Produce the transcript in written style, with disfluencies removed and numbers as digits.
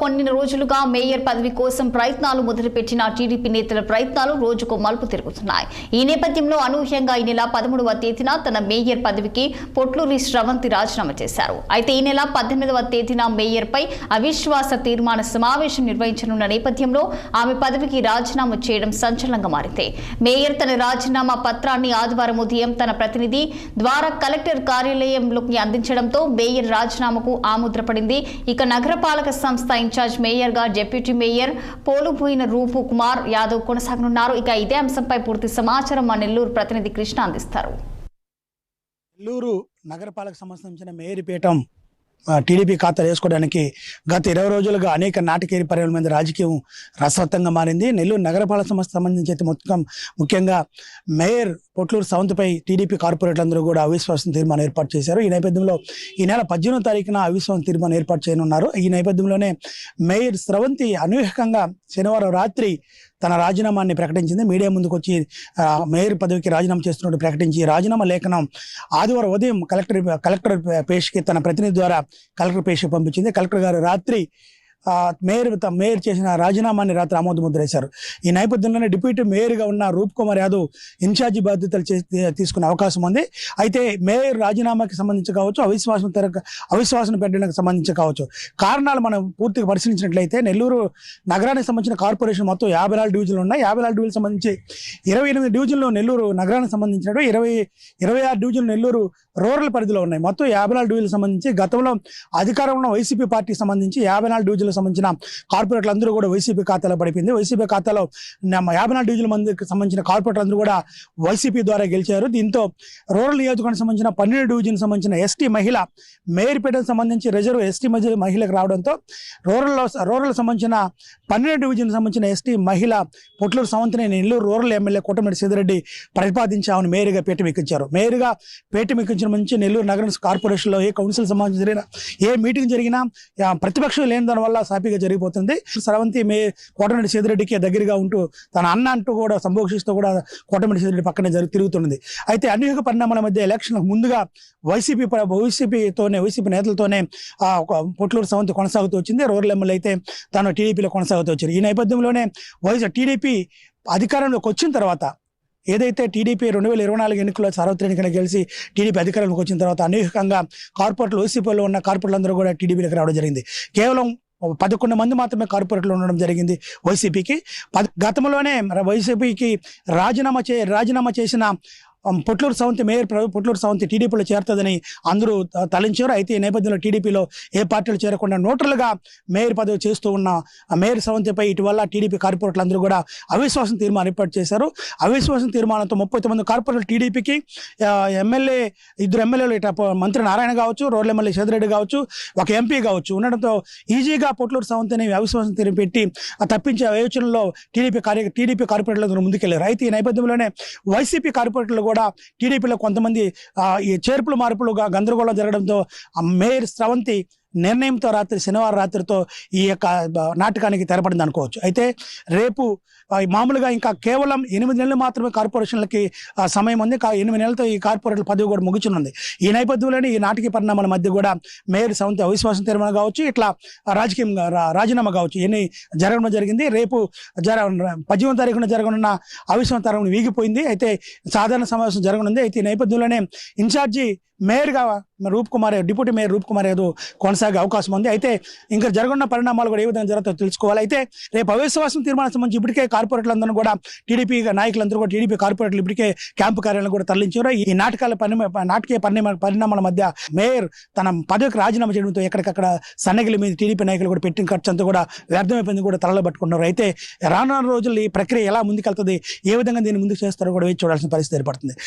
కొన్ని రోజులుగా మేయర్ పదవి కోసం ప్రయత్నాలు మొదలుపెట్టిన టీడీపీ నేతల ప్రయత్నాలు రోజుకు మలుపు తిరుగుతున్నాయి. ఈ నేపథ్యంలో అనూహ్యంగా ఈ నెల 13వ తేదీన తన మేయర్ పదవికి పొట్లూరి శ్రవంతి రాజీనామా చేశారు. అయితే ఈ నెల 18వ తేదీన మేయర్ పై అవిశ్వాస తీర్మాన సమావేశం నిర్వహించనున్న నేపథ్యంలో ఆమె పదవికి రాజీనామా చేయడం సంచలనంగా మారింది. మేయర్ తన రాజీనామా పత్రాన్ని ఆదివారం ఉదయం తన ప్రతినిధి ద్వారా కలెక్టర్ కార్యాలయంలోకి అందించడంతో మేయర్ రాజీనామాకు ఆముద్రపడింది. ఇక నగరపాలక సంస్థ ఇన్ఛార్జ్ మేయర్ గా డిప్యూటీ మేయర్ పోలుబోయిన రూపు కుమార్ యాదవ్ కొనసాగనున్నారు. ఇక ఇదే అంశంపై పూర్తి సమాచారం మా నెల్లూరు ప్రతినిధి కృష్ణ అందిస్తారు. నెల్లూరు నగరపాలక సంబంధించిన మేయర్ పీఠం టీడీపీ ఖాతాలు వేసుకోవడానికి గత 20 రోజులుగా అనేక నాటకీయ పరిణామాల మీద రాజకీయం రసవత్తంగా మారింది. నెల్లూరు నగరపాలక సంస్థ సంబంధించి అయితే ముఖ్యంగా మేయర్ పొట్లూరు శ్రవంతిపై టీడీపీ కార్పొరేటర్లందరూ కూడా అవిశ్వాసం తీర్మానం ఏర్పాటు చేశారు. ఈ నేపథ్యంలో ఈ నెల 18వ తారీఖున అవిశ్వాసం తీర్మానం ఏర్పాటు చేయనున్నారు. ఈ నేపథ్యంలోనే మేయర్ శ్రవంతి అనూహ్యంగా శనివారం రాత్రి తన రాజీనామాన్ని ప్రకటించింది. మీడియా ముందుకు వచ్చి మేయర్ పదవికి రాజీనామా చేస్తున్నట్టు ప్రకటించి రాజీనామా లేఖనం ఆదివారం ఉదయం కలెక్టర్ పేష్కి తన ప్రతినిధి ద్వారా కలెక్టర్ పేష్కి పంపించింది. కలెక్టర్ గారు రాత్రి మేయర్ చేసిన రాజీనామాని రాత్రి ఆమోద ముద్ర వేశారు. ఈ నేపథ్యంలోనే డిప్యూటీ మేయర్గా ఉన్న రూప్ కుమార్ యాదవ్ ఇన్ఛార్జి బాధ్యతలు తీసుకునే అవకాశం ఉంది. అయితే మేయర్ రాజీనామాకి సంబంధించి కావచ్చు, అవిశ్వాసం పెట్టడానికి సంబంధించి కావచ్చు, కారణాలు మనం పూర్తిగా పరిశీలించినట్లయితే నెల్లూరు నగరానికి సంబంధించిన కార్పొరేషన్ మొత్తం 54 డివిజన్లు ఉన్నాయి. 54 డివిజన్లు సంబంధించి 28 డివిజన్లు నెల్లూరు నగరానికి సంబంధించినట్టు 26 డివిజన్లు నెల్లూరు రూరల్ పరిధిలో ఉన్నాయి. మొత్తం 54 డివిజన్లకు సంబంధించి గతంలో అధికారంలో వైసీపీ పార్టీకి సంబంధించి 54 డివిజన్లకు సంబంధించిన కార్పొరేటర్లు అందరూ కూడా వైసీపీ ఖాతాలో పడిపోయింది. వైసీపీ ఖాతాలో 54 డివిజన్ల మందికి సంబంధించిన కార్పొరేటర్లు అందరూ కూడా వైసీపీ ద్వారా గెలిచారు. దీంతో రూరల్ నియోజకవర్గానికి సంబంధించిన 12 డివిజన్ సంబంధించిన ఎస్టీ మహిళ మేయర్ పీఠం సంబంధించి రిజర్వ్ ఎస్టీ మహిళకు రావడంతో రూరల్ సంబంధించిన 12 డివిజన్ సంబంధించిన ఎస్టీ మహిళ పొట్లూరు శ్రవంతిని నెల్లూరు రూరల్ ఎమ్మెల్యే కోటమిరెడ్డి సీతారెడ్డి ప్రతిపాదించి ఆమెను మేయర్గా పీఠం ఎక్కించారు. మేయర్గా పీఠం ఎక్కించిన నుంచి నెల్లూరు నగర కార్పొరేషన్లో ఏ కౌన్సిల్ సమావేశం జరిగినా, ఏ మీటింగ్ జరిగినా ప్రతిపక్షం లేని దాని వల్ల సాఫీగా జరిగిపోతుంది. శ్రవంతి కోటమిరెడ్డి సీతారెడ్డికి దగ్గరగా ఉంటూ తన అన్న అంటూ కూడా సంభోక్షిస్తూ కూడా కోటమిరెడ్డి సీతారెడ్డి పక్కనే తిరుగుతున్నది. అయితే అనేక పరిణామాల మధ్య ఎలక్షన్లకు ముందుగా వైసీపీ నేతలతోనే పొట్లూరు శ్రవంతి కొనసాగుతూ వచ్చింది. రూరల్ ఎమ్మెల్యే అయితే తాను టీడీపీలో కొనసాగుతూ వచ్చారు. ఈ నేపథ్యంలోనే టీడీపీ అధికారంలోకి వచ్చిన తర్వాత ఏదైతే టీడీపీ 2024 ఎన్నికల్లో సార్వత్రిక ఎన్నికలు గెలిచి టీడీపీ అధికారంలోకి వచ్చిన తర్వాత అనేకంగా కార్పొరేట్లు వైసీపీలో ఉన్న కార్పొరేట్లందరూ కూడా టీడీపీలోకి రావడం జరిగింది. కేవలం 11 మంది మాత్రమే కార్పొరేట్లు ఉండడం జరిగింది వైసీపీకి. గతంలోనే వైసీపీకి రాజీనామా చేసిన పొట్లూరు శ్రవంతి పొట్లూరు శ్రవంతి టీడీపీలో చేరుతుందని అందరూ తలంచారు. అయితే ఈ నేపథ్యంలో టీడీపీలో ఏ పార్టీలు చేరకుండా న్యూట్రల్గా మేయర్ పదవి చేస్తూ ఉన్న మేయర్ శ్రవంతిపై ఇటీవల టీడీపీ కార్పొరేట్లు అందరూ కూడా అవిశ్వాసం తీర్మానం ఏర్పాటు చేశారు. అవిశ్వాసం తీర్మానంతో 39 కార్పొరేట్లు టీడీపీకి ఇద్దరు ఎమ్మెల్యేలు మంత్రి నారాయణ కావచ్చు, రూరల్ ఎమ్మెల్యే సీతారెడ్డి కావచ్చు, ఒక ఎంపీ కావచ్చు ఉండడంతో ఈజీగా పొట్లూరు శ్రవంతిని అవిశ్వాసం తీర్మానం పెట్టి తప్పించే యోచనలో టీడీపీ కార్పొరేట్లు ముందుకెళ్లారు. అయితే ఈ నేపథ్యంలోనే వైసీపీ కార్పొరేట్లు కూడా టీడీపీలో కొంతమంది ఈ చేర్పులు మార్పులుగా గందరగోళం జరగడంతో మేయర్ శ్రవంతి నిర్ణయంతో శనివారం రాత్రితో ఈ యొక్క నాటకానికి తెరపడింది అనుకోవచ్చు. అయితే రేపు మామూలుగా ఇంకా కేవలం 8 నెలలు మాత్రమే కార్పొరేషన్లకి సమయం ఉంది. 8 నెలలతో ఈ కార్పొరేట్ల పదవి కూడా ముగిచున్నది. ఈ నేపథ్యంలోనే ఈ నాటకీయ పరిణామాల మధ్య కూడా మేయర్ శ్రవంతి అవిశ్వాసం తీర్మానం కావచ్చు, ఇట్లా రాజకీయంగా రాజీనామా కావచ్చు, ఇవన్నీ జరగడం జరిగింది. రేపు 18వ తారీఖున జరగనున్న అవిశ్వాసం తీర్మానం వీగిపోయింది. అయితే సాధారణ సమావేశం జరగనుంది. అయితే ఈ నేపథ్యంలోనే ఇన్ఛార్జి మేయర్గా డిప్యూటీ మేయర్ రూప్ కుమార్ యాదవ్ కొనసాగే అవకాశం ఉంది. అయితే ఇంకా జరగనున్న పరిణామాలు కూడా ఏ విధంగా జరుగుతాయో తెలుసుకోవాలి. అయితే రేపు అవిశ్వాసం తీర్మానం సంబంధించి ఇప్పటికే కార్పొరేట్లందరూ కూడా టీడీపీ నాయకులందరూ కూడా టీడీపీ కార్పొరేట్లు ఇప్పటికే క్యాంపు కార్యాలయం కూడా తరలించారు. ఈ నాటకీయ పరిణామాల మధ్య మేయర్ తన పదవికి రాజీనామా చేయడంతో ఎక్కడికక్కడ సన్నగిలి మీద టీడీపీ నాయకులు కూడా పెట్టిన ఖర్చు అంతా కూడా వ్యర్థమైపోయింది కూడా తలలో పట్టుకున్నారు. అయితే రానున్న రోజుల్లో ఈ ప్రక్రియ ఎలా ముందుకెళ్తుంది, ఏ విధంగా దీన్ని ముందుకు చేస్తారో కూడా వేచి చూడాల్సిన పరిస్థితి ఏర్పడుతుంది.